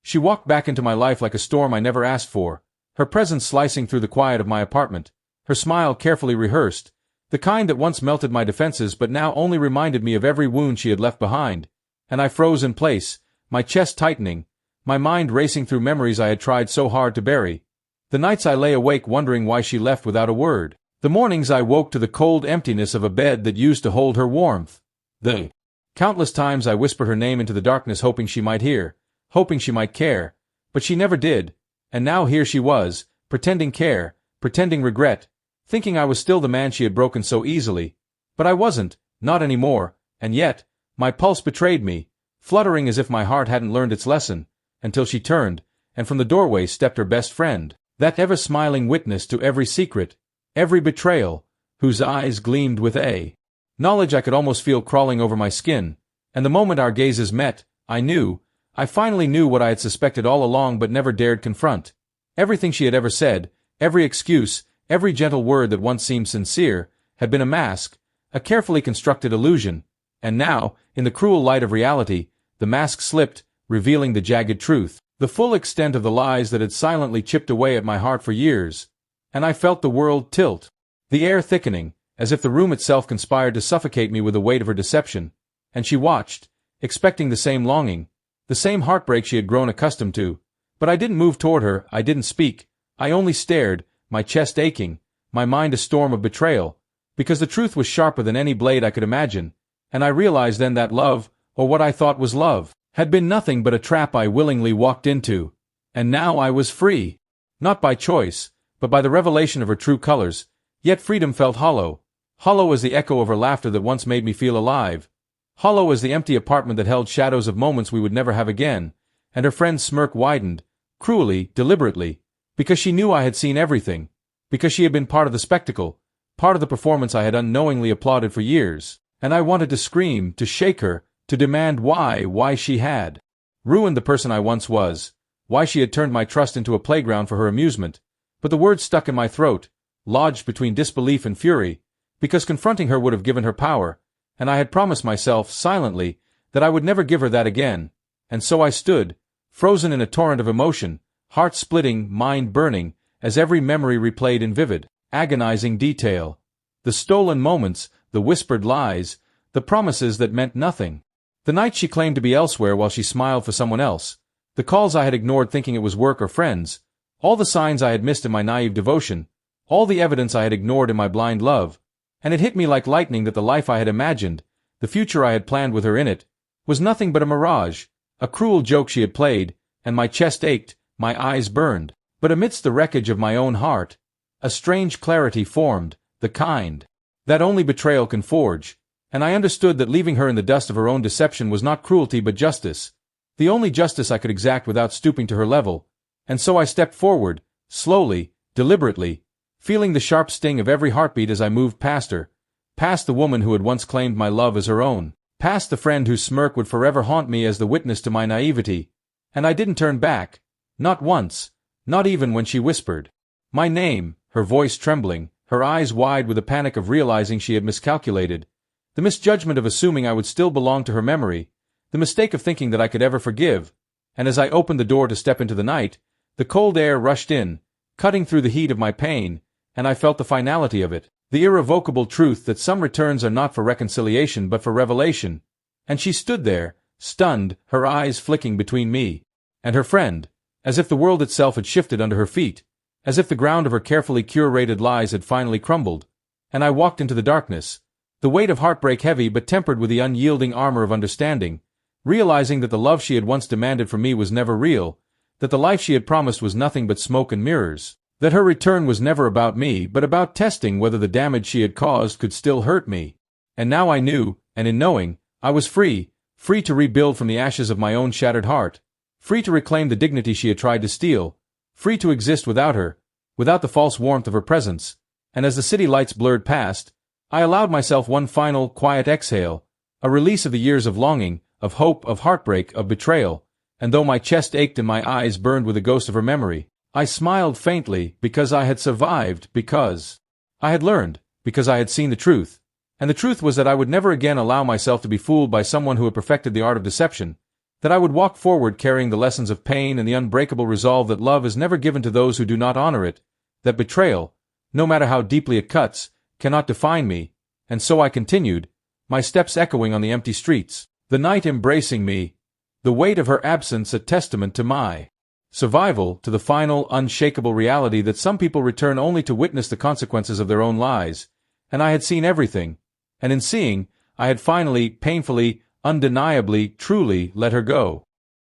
She walked back into my life like a storm I never asked for, her presence slicing through the quiet of my apartment, her smile carefully rehearsed, the kind that once melted my defenses but now only reminded me of every wound she had left behind, and I froze in place, my chest tightening, my mind racing through memories I had tried so hard to bury. The nights I lay awake wondering why she left without a word. The mornings I woke to the cold emptiness of a bed that used to hold her warmth. The countless times I whispered her name into the darkness hoping she might hear, hoping she might care, but she never did, and now here she was, pretending care, pretending regret, thinking I was still the man she had broken so easily. But I wasn't, not anymore, and yet, my pulse betrayed me, fluttering as if my heart hadn't learned its lesson, until she turned, and from the doorway stepped her best friend, that ever-smiling witness to every secret, every betrayal, whose eyes gleamed with a knowledge I could almost feel crawling over my skin, and the moment our gazes met, I finally knew what I had suspected all along but never dared confront. Everything she had ever said, every excuse, every gentle word that once seemed sincere, had been a mask, a carefully constructed illusion, and now, in the cruel light of reality, the mask slipped, revealing the jagged truth, the full extent of the lies that had silently chipped away at my heart for years. And I felt the world tilt, the air thickening, as if the room itself conspired to suffocate me with the weight of her deception, and she watched, expecting the same longing, the same heartbreak she had grown accustomed to. But I didn't move toward her, I didn't speak, I only stared, my chest aching, my mind a storm of betrayal, because the truth was sharper than any blade I could imagine, and I realized then that love, or what I thought was love, had been nothing but a trap I willingly walked into, and now I was free, not by choice, but by the revelation of her true colors. Yet freedom felt hollow, hollow as the echo of her laughter that once made me feel alive, hollow as the empty apartment that held shadows of moments we would never have again, and her friend's smirk widened, cruelly, deliberately, because she knew I had seen everything, because she had been part of the spectacle, part of the performance I had unknowingly applauded for years, and I wanted to scream, to shake her, to demand why she had ruined the person I once was, why she had turned my trust into a playground for her amusement. But the words stuck in my throat, lodged between disbelief and fury, because confronting her would have given her power, and I had promised myself, silently, that I would never give her that again, and so I stood, frozen in a torrent of emotion, heart-splitting, mind-burning, as every memory replayed in vivid, agonizing detail. The stolen moments, the whispered lies, the promises that meant nothing. The nights she claimed to be elsewhere while she smiled for someone else, the calls I had ignored thinking it was work or friends, all the signs I had missed in my naive devotion, all the evidence I had ignored in my blind love, and it hit me like lightning that the life I had imagined, the future I had planned with her in it, was nothing but a mirage, a cruel joke she had played, and my chest ached, my eyes burned. But amidst the wreckage of my own heart, a strange clarity formed, the kind that only betrayal can forge, and I understood that leaving her in the dust of her own deception was not cruelty but justice, the only justice I could exact without stooping to her level, and so I stepped forward, slowly, deliberately, feeling the sharp sting of every heartbeat as I moved past her, past the woman who had once claimed my love as her own, past the friend whose smirk would forever haunt me as the witness to my naivety, and I didn't turn back, not once, not even when she whispered my name, her voice trembling, her eyes wide with the panic of realizing she had miscalculated, the misjudgment of assuming I would still belong to her memory, the mistake of thinking that I could ever forgive, and as I opened the door to step into the night, the cold air rushed in, cutting through the heat of my pain, and I felt the finality of it, the irrevocable truth that some returns are not for reconciliation but for revelation, and she stood there, stunned, her eyes flicking between me and her friend, as if the world itself had shifted under her feet, as if the ground of her carefully curated lies had finally crumbled, and I walked into the darkness, the weight of heartbreak heavy but tempered with the unyielding armor of understanding, realizing that the love she had once demanded from me was never real, that the life she had promised was nothing but smoke and mirrors, that her return was never about me but about testing whether the damage she had caused could still hurt me. And now I knew, and in knowing, I was free, free to rebuild from the ashes of my own shattered heart, free to reclaim the dignity she had tried to steal, free to exist without her, without the false warmth of her presence, and as the city lights blurred past, I allowed myself one final, quiet exhale, a release of the years of longing, of hope, of heartbreak, of betrayal, and though my chest ached and my eyes burned with the ghost of her memory, I smiled faintly because I had survived, because I had learned, because I had seen the truth, and the truth was that I would never again allow myself to be fooled by someone who had perfected the art of deception, that I would walk forward carrying the lessons of pain and the unbreakable resolve that love is never given to those who do not honor it, that betrayal, no matter how deeply it cuts, cannot define me, and so I continued, my steps echoing on the empty streets, the night embracing me, the weight of her absence a testament to my survival, to the final, unshakable reality that some people return only to witness the consequences of their own lies, and I had seen everything, and in seeing, I had finally, painfully, undeniably, truly let her go.